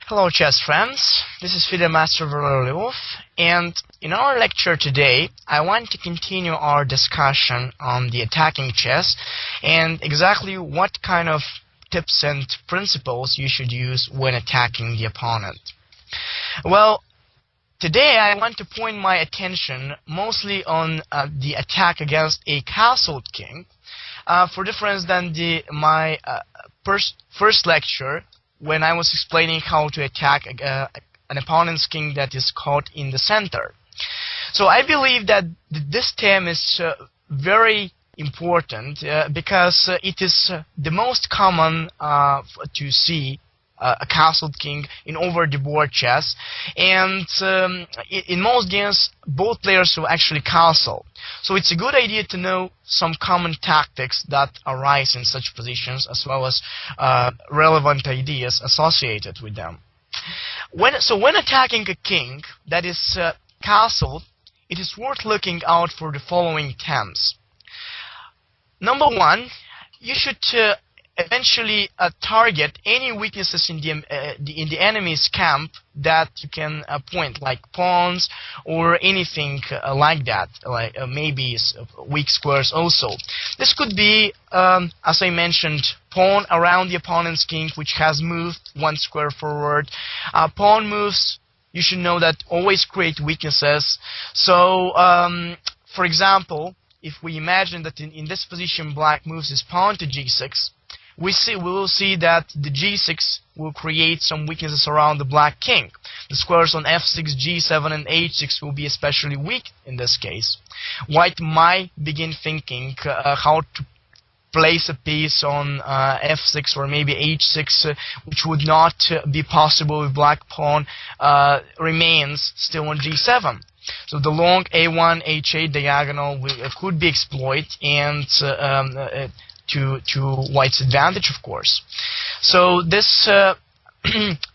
Hello chess friends, this is FIDE Master Valeri Lilov, and in our lecture today I want to continue our discussion on the attacking chess and exactly what kind of tips and principles you should use when attacking the opponent. Well, today I want to point my attention mostly on the attack against a castled king, for difference than my first lecture when I was explaining how to attack an opponent's king that is caught in the center. So I believe that this theme is very important because it is the most common to see a castled king in over-the-board chess, and in most games both players will actually castle. So it's a good idea to know some common tactics that arise in such positions, as well as relevant ideas associated with them. When attacking a king that is castled, it is worth looking out for the following themes. Number one, you should eventually target any weaknesses in the enemy's camp that you can point, like pawns or anything like that, like maybe weak squares also. This could be, as I mentioned, pawn around the opponent's king, which has moved one square forward. Pawn moves, you should know that always create weaknesses. So, for example, if we imagine that in this position black moves his pawn to g6, we will see that the g6 will create some weaknesses around the black king. The squares on f6, g7, and h6 will be especially weak in this case. White might begin thinking how to place a piece on f6 or maybe h6, which would not be possible if black pawn remains still on g7. So the long a1, h8 diagonal could be exploited, and to white's advantage, of course. So this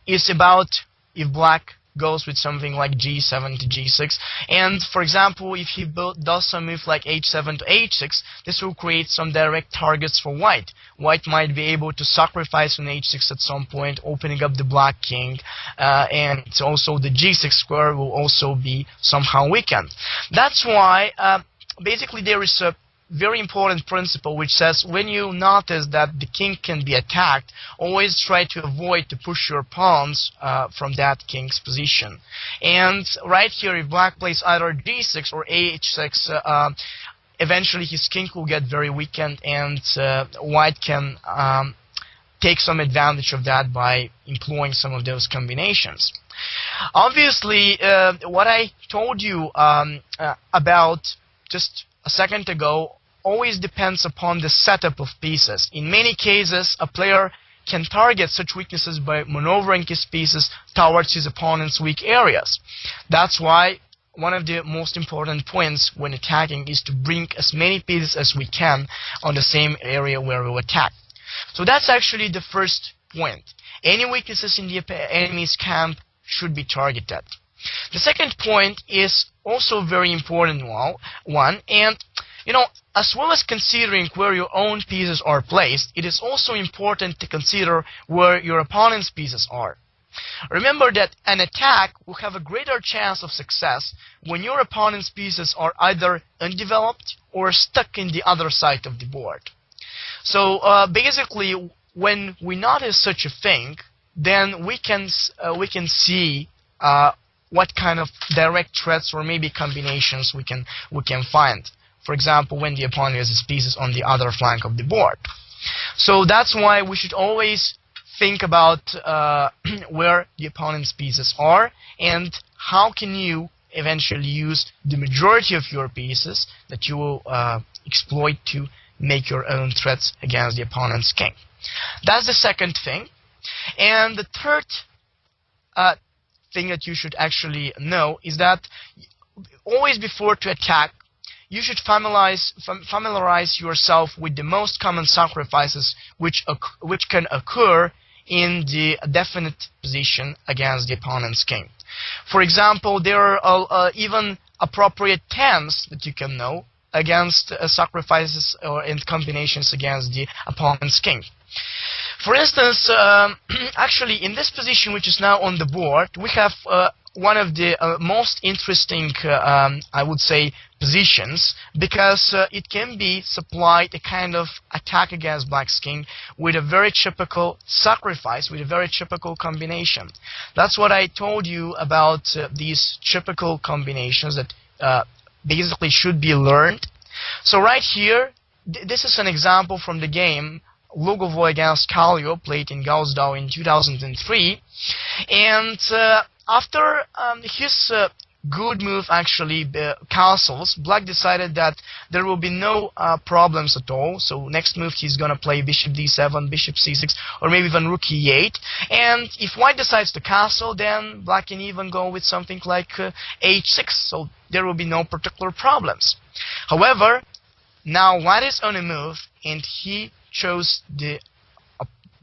is about if black goes with something like g7 to g6, and for example, if he does some move like h7 to h6, this will create some direct targets for white. White might be able to sacrifice on h6 at some point, opening up the black king, and also the g6 square will also be somehow weakened. That's why basically there is a very important principle which says when you notice that the king can be attacked, always try to avoid to push your pawns from that king's position. And right here, if black plays either g6 or h6, eventually his king will get very weakened, and white can take some advantage of that by employing some of those combinations. Obviously, what I told you about just a second ago always depends upon the setup of pieces. In many cases, a player can target such weaknesses by maneuvering his pieces towards his opponent's weak areas. That's why one of the most important points when attacking is to bring as many pieces as we can on the same area where we attack. So that's actually the first point. Any weaknesses in the enemy's camp should be targeted. The second point is also a very important one, and as well as considering where your own pieces are placed, it is also important to consider where your opponent's pieces are. Remember that an attack will have a greater chance of success when your opponent's pieces are either undeveloped or stuck in the other side of the board. So basically, when we notice such a thing, then we can see what kind of direct threats or maybe combinations we can find. For example, when the opponent has his pieces on the other flank of the board. So that's why we should always think about where the opponent's pieces are and how can you eventually use the majority of your pieces that you will exploit to make your own threats against the opponent's king. That's the second thing. And the third thing that you should actually know is that always before to attack, you should familiarize yourself with the most common sacrifices which can occur in the definite position against the opponent's king. For example, there are even appropriate terms that you can know against sacrifices and combinations against the opponent's king. For instance, actually in this position which is now on the board, we have one of the most interesting, I would say, positions, because it can be supplied a kind of attack against Black's king with a very typical sacrifice, with a very typical combination. That's what I told you about these typical combinations that basically should be learned. So right here, this is an example from the game Lugovoy against Kallio, played in Gauzdau in 2003, and after his good move, actually, castles, Black decided that there will be no problems at all. So next move he's gonna play bishop d7, bishop c6, or maybe even rook e8. And if White decides to castle, then Black can even go with something like h6. So there will be no particular problems. However, now White is on a move, and he chose the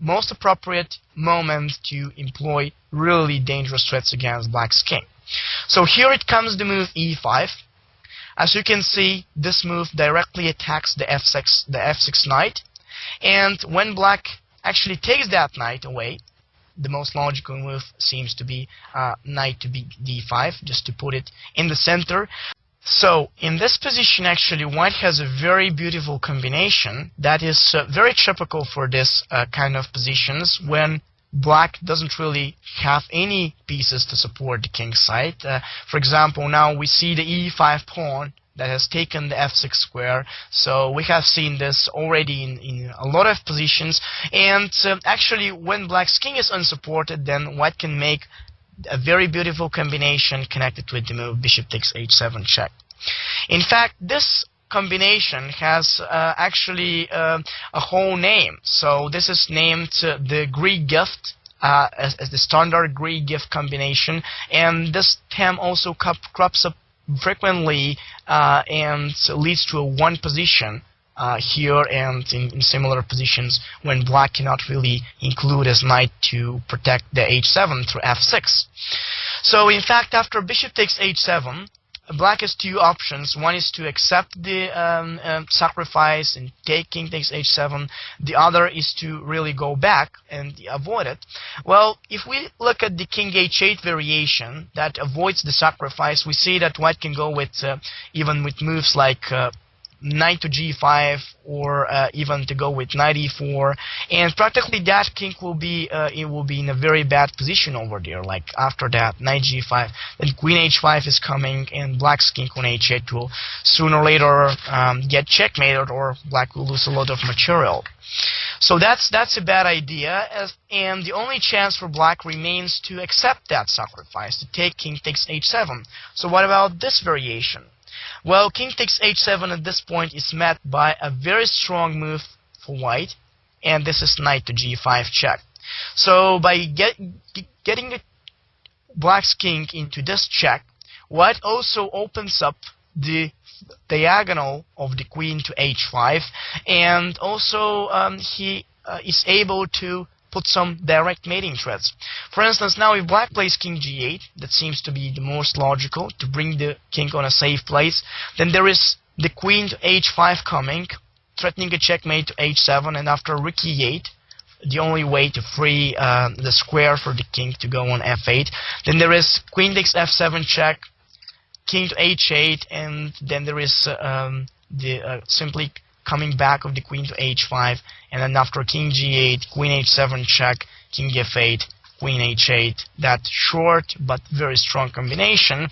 most appropriate moment to employ really dangerous threats against Black's king. So here it comes the move e5. As you can see, this move directly attacks the f6 knight, and when Black actually takes that knight away, the most logical move seems to be knight to d5, just to put it in the center. So in this position, actually, White has a very beautiful combination that is very typical for this kind of positions when Black doesn't really have any pieces to support the king's side. For example, now we see the e5 pawn that has taken the f6 square. So we have seen this already in a lot of positions. And actually, when Black's king is unsupported, then White can make a very beautiful combination connected with the move bishop takes h7 check. In fact, this combination has actually a whole name. So this is named the Greek gift, as the standard Greek gift combination, and this term also crops up frequently and leads to a one position here and in similar positions when Black cannot really include his knight to protect the h7 through f6. So in fact, after bishop takes h7, Black has two options. One is to accept the sacrifice and take king takes h7. The other is to really go back and avoid it. Well, if we look at the king h8 variation that avoids the sacrifice, we see that White can go with even with moves like knight to g5, or even to go with knight e4, and practically that king will be in a very bad position over there. Like after that, knight g5, then queen h5 is coming, and Black's king on h8 will sooner or later get checkmated, or Black will lose a lot of material. So that's a bad idea, and the only chance for Black remains to accept that sacrifice, to take king takes h7. So what about this variation? Well, king takes h7 at this point is met by a very strong move for White, and this is knight to g5 check. So by getting Black's king into this check, White also opens up the diagonal of the queen to h5, and also he is able to put some direct mating threats. For instance, now if Black plays king g8, that seems to be the most logical to bring the king on a safe place, then there is the queen to h5 coming, threatening a checkmate to h7, and after rook e8, the only way to free the square for the king to go on f8. Then there is queen takes f7 check, king to h8, and then there is simply coming back of the queen to h5, and then after king g8, queen h7 check, king f8, queen h8. That short but very strong combination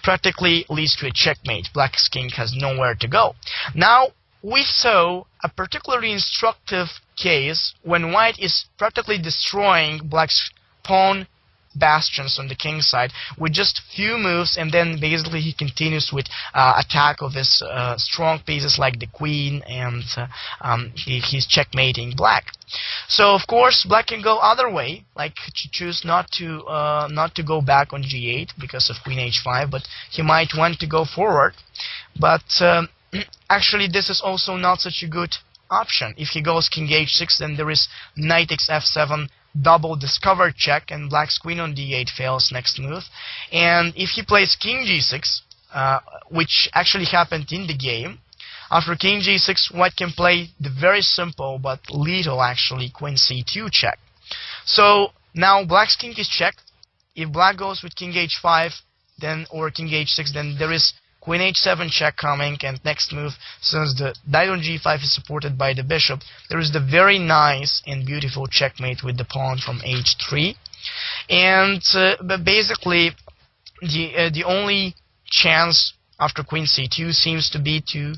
practically leads to a checkmate. Black's king has nowhere to go. Now we saw a particularly instructive case when White is practically destroying Black's pawn bastions on the king's side with just few moves, and then basically he continues with attack of his strong pieces like the queen, and he's checkmating Black. So of course Black can go other way, like choose not to go back on g8 because of queen h5, but he might want to go forward. But actually this is also not such a good option. If he goes king h6, then there is knight takes f7, double discover check, and Black's queen on d8 fails next move. And if he plays king g6, which actually happened in the game, After king g6, white can play the very simple but lethal actually queen c2 check. So now black's king is checked. If black goes with king h5 then or king h6, then there is queen h7 check coming, and next move, since the knight on g5 is supported by the bishop, there is the very nice and beautiful checkmate with the pawn from h3. And but basically the only chance after queen c2 seems to be to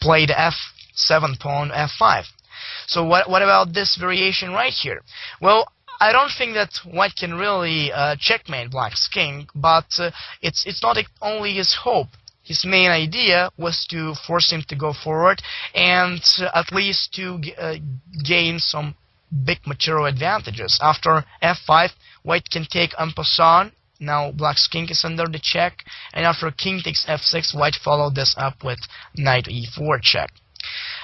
play the f7 pawn f5. So what about this variation right here? Well, I don't think that white can really checkmate black's king, but it's not only his hope. His main idea was to force him to go forward and at least to gain some big material advantages. After f5, white can take en passant. Now black's king is under the check, and after king takes f6, white followed this up with knight e4 check.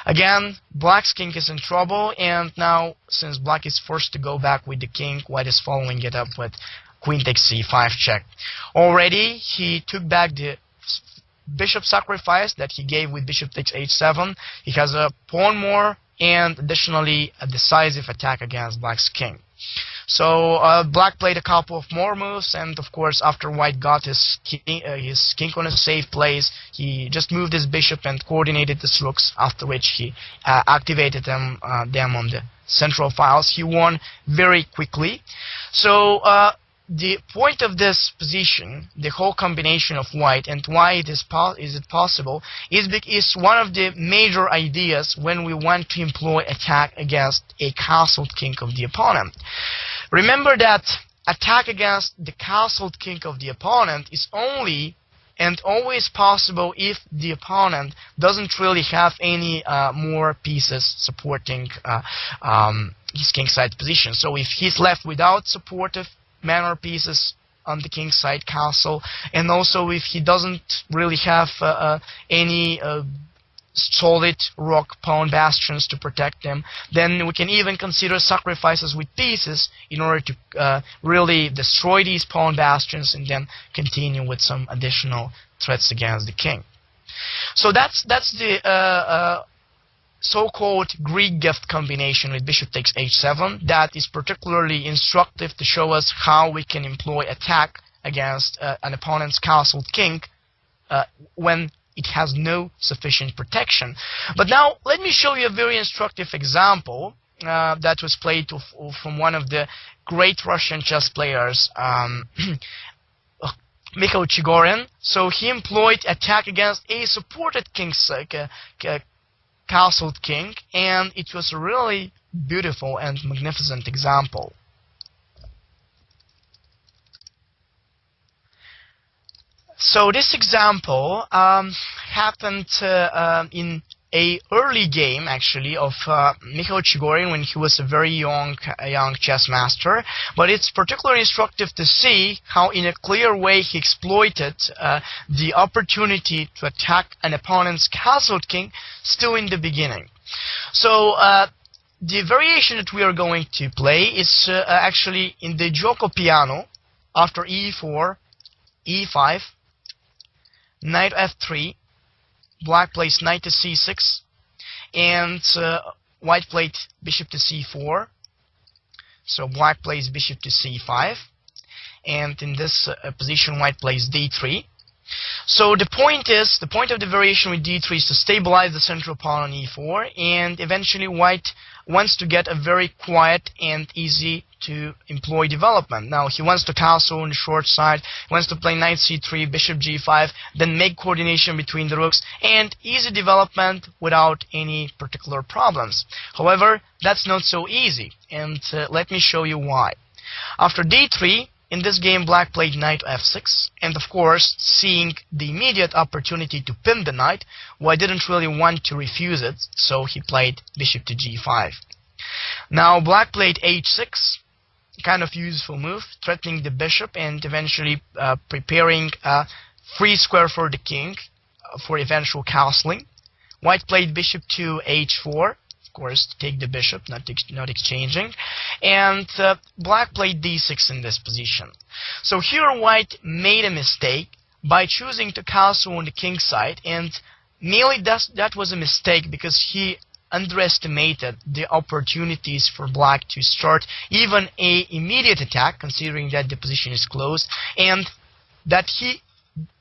Again, black's king is in trouble, and now since black is forced to go back with the king, white is following it up with queen takes c5 check. Already he took back the bishop sacrifice that he gave with bishop takes h7. He has a pawn more and additionally a decisive attack against black's king. So black played a couple of more moves, and of course after white got his king on a safe place, he just moved his bishop and coordinated his rooks, after which he activated them on the central files. He won very quickly. So the point of this position, the whole combination of white, and why it is possible, is one of the major ideas when we want to employ attack against a castled king of the opponent. Remember that attack against the castled king of the opponent is only and always possible if the opponent doesn't really have any more pieces supporting his kingside position. So if he's left without supportive manor pieces on the kingside castle, and also if he doesn't really have any solid rock pawn bastions to protect them, then we can even consider sacrifices with pieces in order to really destroy these pawn bastions and then continue with some additional threats against the king. So that's the so-called Greek gift combination with bishop takes h7 that is particularly instructive to show us how we can employ attack against an opponent's castled king when it has no sufficient protection. But now let me show you a very instructive example that was played from one of the great Russian chess players, Mikhail Chigorin. So he employed attack against a supported castled king, and it was a really beautiful and magnificent example. So this example happened in a early game actually of Mikhail Chigorin when he was a very young chess master, but it's particularly instructive to see how in a clear way he exploited the opportunity to attack an opponent's castled king still in the beginning. So the variation that we are going to play is actually in the gioco piano. After e4, e5, knight f3, black plays knight to c6, and white played bishop to c4. So black plays bishop to c5, and in this position white plays d3. So the point of the variation with d3 is to stabilize the central pawn on e4, and eventually white wants to get a very quiet and easy to employ development. Now he wants to castle on the short side, he wants to play knight c3, bishop g5, then make coordination between the rooks, and easy development without any particular problems. However, that's not so easy, and let me show you why. After d3, in this game black played knight f6, and of course, seeing the immediate opportunity to pin the knight, white didn't really want to refuse it, so he played bishop to g5. Now black played h6, kind of useful move, threatening the bishop and eventually preparing a free square for the king for eventual castling. White played bishop to h4, of course, to take the bishop, not exchanging, and black played d6 in this position. So here white made a mistake by choosing to castle on the king side and Mainly that was a mistake because he underestimated the opportunities for black to start even a immediate attack, considering that the position is closed, and that he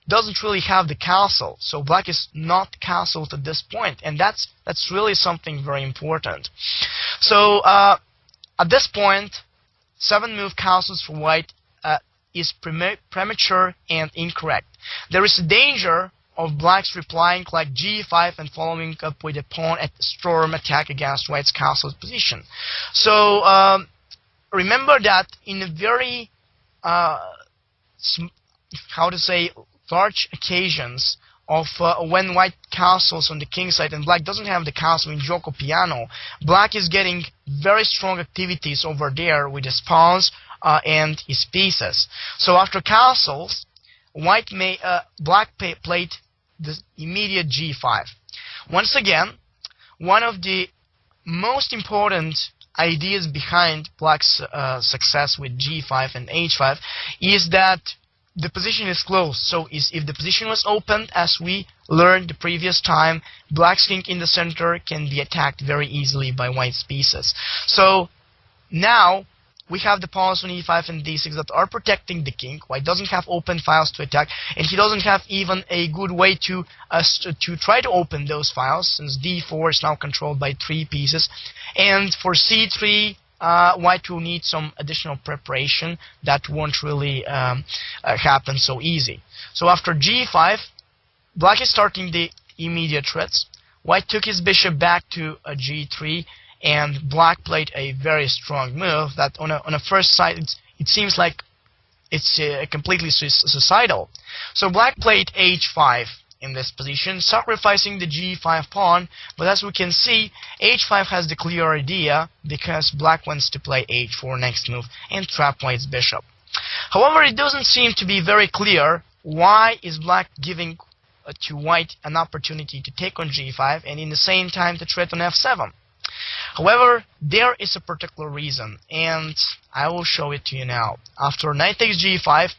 doesn't really have the castle. So black is not castled at this point, and that's really something very important. So at this point, 7-move castles for white is premature and incorrect. There is a danger of black's replying like g5 and following up with a pawn at storm attack against white's castle position. So remember that in a very large occasions of when white castles on the king side and black doesn't have the castle in gioco piano, black is getting very strong activities over there with his pawns and his pieces. So after castles, black played the immediate g5. Once again, one of the most important ideas behind black's success with g5 and h5 is that the position is closed. So if the position was opened, as we learned the previous time, black's king in the center can be attacked very easily by white's pieces. So now we have the pawns on e5 and d6 that are protecting the king. White doesn't have open files to attack, and he doesn't have even a good way to try to open those files, since d4 is now controlled by 3 pieces. And for c3, white will need some additional preparation that won't really happen so easy. So after g5, black is starting the immediate threats. White took his bishop back to a g3, and black played a very strong move that on a first sight it seems like it's completely suicidal. So black played h5 in this position, sacrificing the g5 pawn, but as we can see, h5 has the clear idea because black wants to play h4 next move and trap white's bishop. However, it doesn't seem to be very clear why is black giving to white an opportunity to take on g5 and in the same time to threat on f7. However, there is a particular reason, and I will show it to you now. After knight takes g5,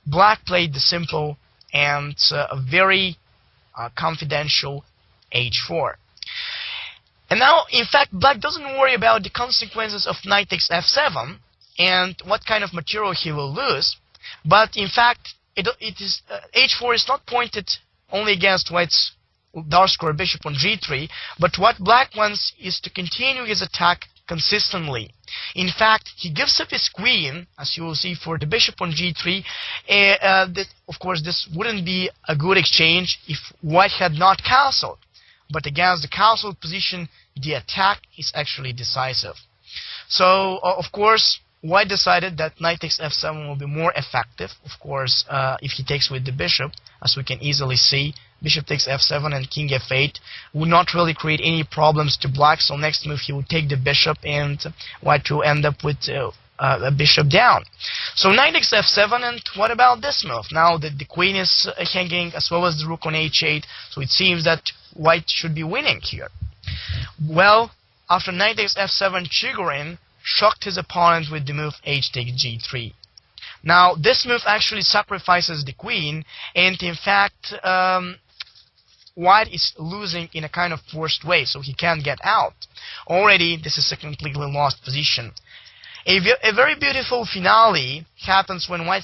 black played the simple and a very confidential h4. And now, in fact, black doesn't worry about the consequences of knight takes f7 and what kind of material he will lose, but in fact, h4 is not pointed only against white's dark square bishop on g3, but what black wants is to continue his attack consistently. In fact, he gives up his queen, as you will see, for the bishop on g3. Of course, this wouldn't be a good exchange if white had not castled, but against the castled position, the attack is actually decisive. So, of course, white decided that knight takes f7 will be more effective, of course, if he takes with the bishop, as we can easily see. Bishop takes f7 and king f8 would not really create any problems to black, so next move he would take the bishop and white will end up with a bishop down. So knight takes f7, and what about this move? Now that the queen is hanging as well as the rook on h8, so it seems that white should be winning here. Well, after knight takes f7, Chigorin shocked his opponent with the move h takes g3. Now this move actually sacrifices the queen, and in fact white is losing in a kind of forced way, so he can't get out. Already this is a completely lost position. A very beautiful finale happens when white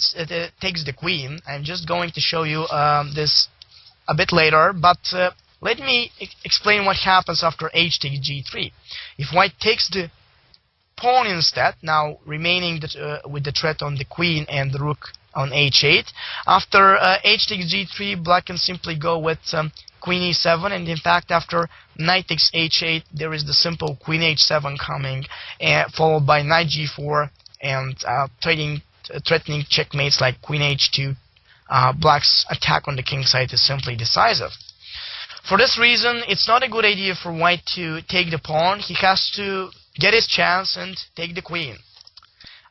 takes the queen. I'm just going to show you this a bit later, but let me explain what happens after h takes g3. If white takes the pawn instead, now remaining with the threat on the queen and the rook on h8, after h takes g3, black can simply go with queen e7, and in fact after knight takes h8 there is the simple queen h7 coming, followed by knight g4 and threatening checkmates like queen h2. Black's attack on the king side is simply decisive. For this reason, it's not a good idea for white to take the pawn. He has to get his chance and take the queen,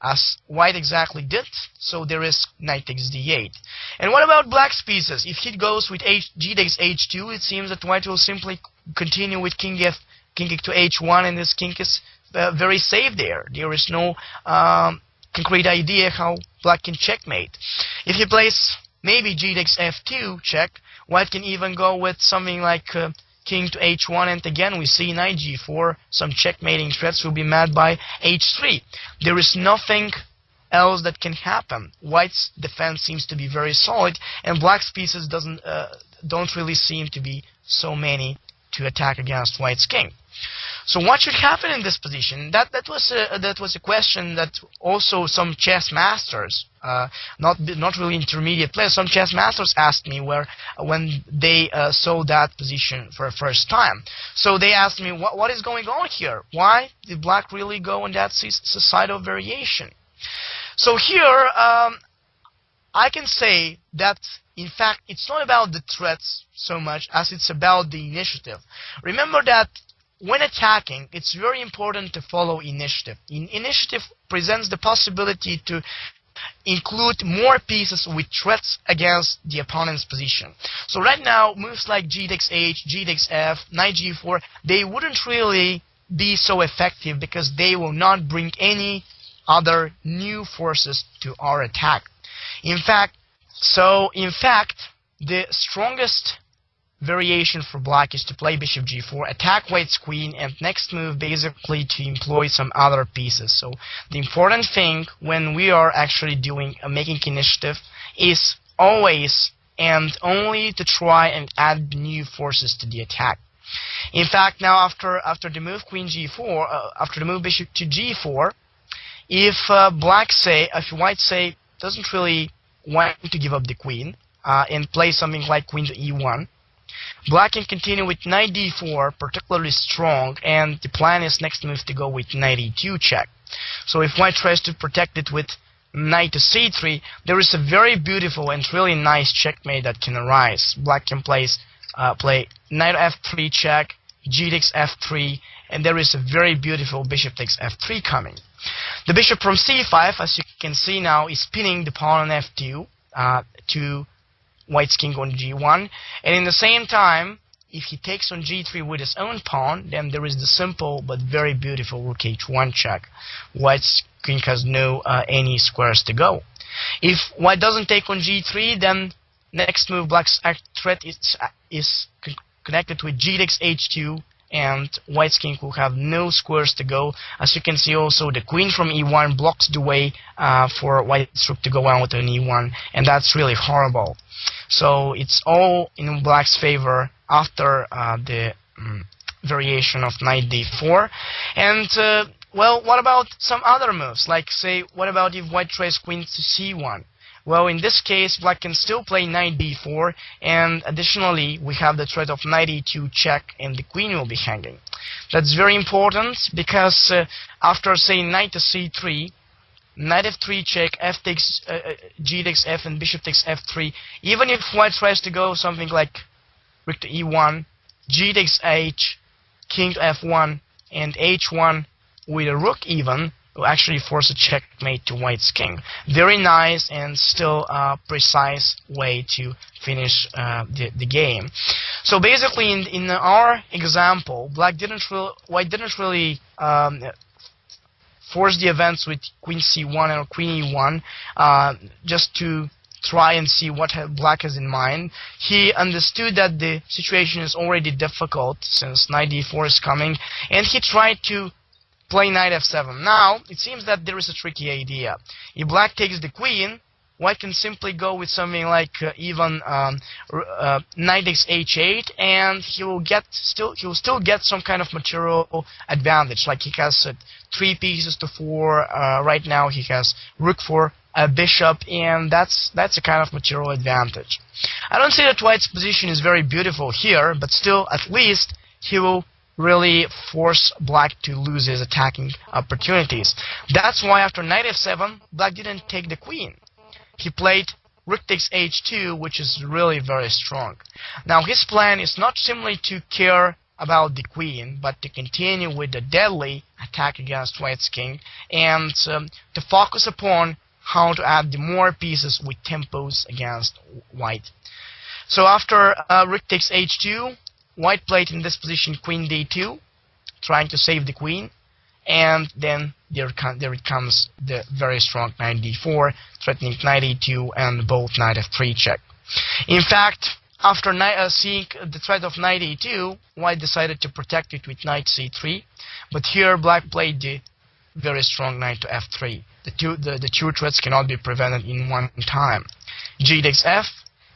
as white exactly did. So there is knight takes d8. And what about black's pieces? If he goes with g takes h2, it seems that white will simply continue with king to h1, and this king is very safe there. There is no concrete idea how black can checkmate. If he plays maybe g takes f2 check, White can even go with something like king to h1, and again we see knight g4. Some checkmating threats will be met by h3. There is nothing else that can happen. White's defense seems to be very solid, and black's pieces don't really seem to be so many to attack against white's king. So what should happen in this position? That was a question that also some chess masters, not really intermediate players, some chess masters asked me when they saw that position for the first time. So they asked me, what is going on here? Why did black really go on that side of variation? So here I can say that in fact it's not about the threats so much as it's about the initiative. Remember that when attacking, it's very important to follow initiative. Initiative presents the possibility to include more pieces with threats against the opponent's position. So right now, moves like g takes h, g takes f, knight g4, they wouldn't really be so effective because they will not bring any other new forces to our attack. In fact, the strongest variation for black is to play bishop g4, attack white's queen, and next move basically to employ some other pieces. So the important thing when we are actually making initiative is always and only to try and add new forces to the attack. In fact, now after the move queen g4, after the move bishop to g4, if white say doesn't really want to give up the queen and play something like queen to e1, black can continue with knight d4, particularly strong, and the plan is next move to go with knight e2 check. So if white tries to protect it with knight to c3, there is a very beautiful and really nice checkmate that can arise. Black can play knight f3 check, g takes f3, and there is a very beautiful bishop takes f3 coming. The bishop from c5, as you can see now, is pinning the pawn on f2 to white's king on g1, and in the same time, if he takes on g3 with his own pawn, then there is the simple but very beautiful rook h1 check. White's king has no any squares to go. If white doesn't take on g3, then next move black's threat is connected with g takes h2, and white's king will have no squares to go. As you can see also, the queen from e1 blocks the way for white's rook to go out on e1, and that's really horrible. So it's all in black's favor after the variation of knight d4. And well, what about some other moves? Like, say, what about if white tries queen to c1? Well, in this case, black can still play knight d4, and additionally, we have the threat of knight e2 check, and the queen will be hanging. That's very important because after, say, knight to c3, knight f3 check, g takes f, and bishop takes f3, even if white tries to go something like rook to e1, g takes h, king to f1, and h1 with a rook even, will actually force a checkmate to white's king. Very nice and still precise way to finish the game. So basically, in our example, white didn't really force the events with queen c1 or queen e1 just to try and see what black has in mind. He understood that the situation is already difficult since knight d4 is coming, and he tried to play knight f7. Now, it seems that there is a tricky idea. If black takes the queen, white can simply go with something like even knight takes h8, and he will still get some kind of material advantage. Like he has 3 pieces to 4. Right now he has rook for a bishop, and that's a kind of material advantage. I don't say that white's position is very beautiful here, but still, at least he will really force black to lose his attacking opportunities. That's why after knight f7, black didn't take the queen. He played rook takes h2, which is really very strong. Now his plan is not simply to care about the queen, but to continue with the deadly attack against white's king, and to focus upon how to add the more pieces with tempos against white. So after rook takes h2, white played in this position queen d2, trying to save the queen, and then there it comes the very strong knight d4, threatening knight e2 and both knight f3 check. In fact, after seeing the threat of knight a2, white decided to protect it with knight c3, but here black played the very strong knight to f3. The two threats cannot be prevented in one time. G takes f,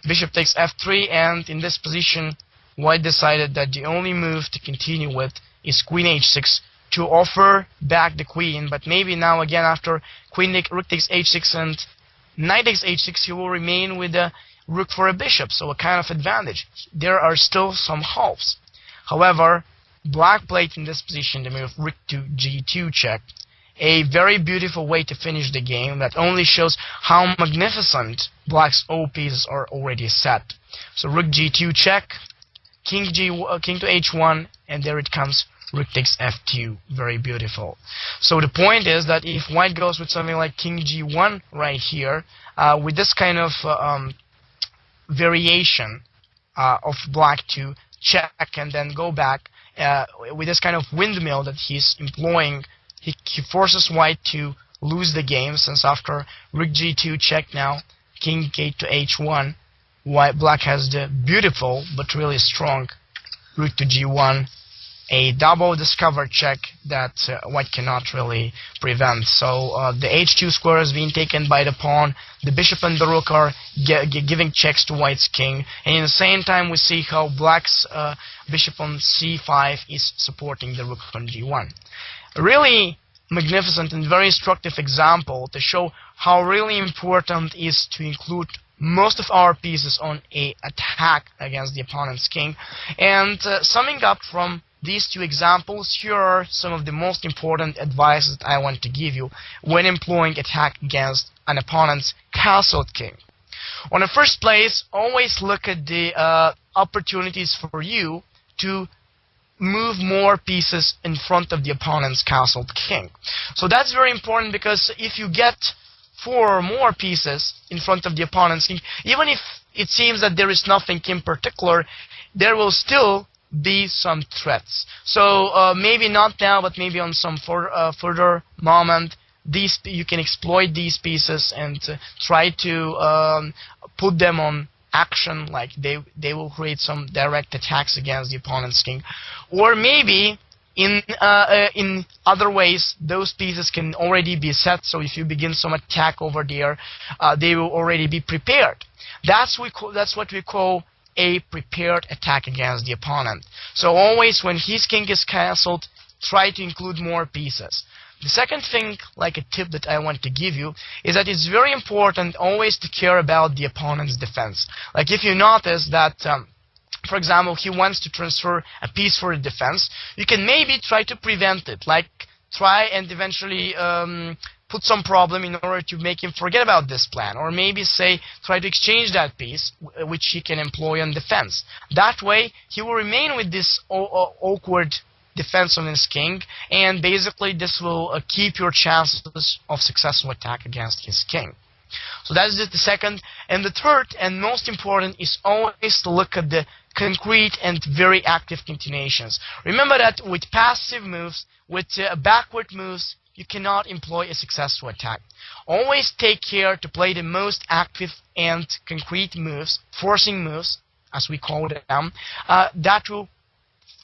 bishop takes f3, and in this position white decided that the only move to continue with is queen h6 to offer back the queen, but maybe now again after rook takes h6 and knight takes h6 he will remain with the rook for a bishop, so a kind of advantage. There are still some halves. However, black played in this position the move rook to g2 check, a very beautiful way to finish the game that only shows how magnificent black's O pieces are already set. So rook g2 check, king to h1, and there it comes, rook takes f2. Very beautiful. So the point is that if white goes with something like king g1 right here, with this kind of variation of black to check and then go back, with this kind of windmill that he's employing, he forces white to lose the game, since after rook g2 check now, king to h1, black has the beautiful but really strong rook to g1, a double discovered check that white cannot really prevent. So the h2 square is being taken by the pawn, the bishop and the rook are giving checks to white's king, and in the same time we see how black's bishop on c5 is supporting the rook on g1. A really magnificent and very instructive example to show how really important it is to include most of our pieces on a attack against the opponent's king. And summing up from these two examples, here are some of the most important advice that I want to give you when employing attack against an opponent's castled king. On the first place, always look at the opportunities for you to move more pieces in front of the opponent's castled king. So that's very important, because if you get 4 or more pieces in front of the opponent's king, even if it seems that there is nothing in particular, there will still be some threats. So maybe not now, but maybe on some further moment, you can exploit these pieces and try to put them on action, like they will create some direct attacks against the opponent's king. Or maybe in other ways, those pieces can already be set, so if you begin some attack over there, they will already be prepared. That's what we call a prepared attack against the opponent. So always when his king is castled, try to include more pieces. The second thing, like a tip that I want to give you, is that it's very important always to care about the opponent's defense. Like if you notice that, for example, he wants to transfer a piece for the defense, you can maybe try to prevent it, like try and eventually put some problem in order to make him forget about this plan, or maybe say try to exchange that piece which he can employ on defense. That way he will remain with this awkward defense on his king, and basically this will keep your chances of successful attack against his king. So that's just the second. And the third and most important is always to look at the concrete and very active continuations. Remember that with passive moves, with backward moves, you cannot employ a successful attack. Always take care to play the most active and concrete moves, forcing moves, as we call them, that will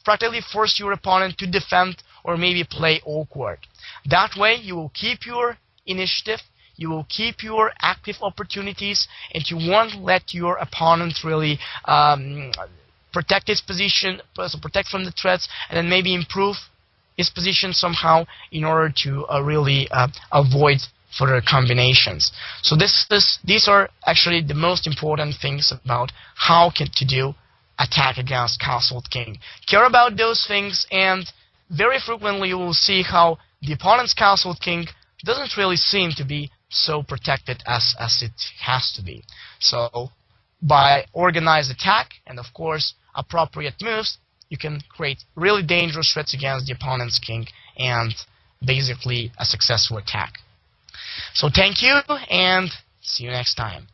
practically force your opponent to defend or maybe play awkward. That way you will keep your initiative, you will keep your active opportunities, and you won't let your opponent really protect his position, so protect from the threats, and then maybe improve his position somehow in order to really avoid further combinations. So these are actually the most important things about how to do attack against castled king. Care about those things, and very frequently you will see how the opponent's castled king doesn't really seem to be so protected as it has to be. So by organized attack and of course appropriate moves, you can create really dangerous threats against the opponent's king and basically a successful attack. So thank you, and see you next time.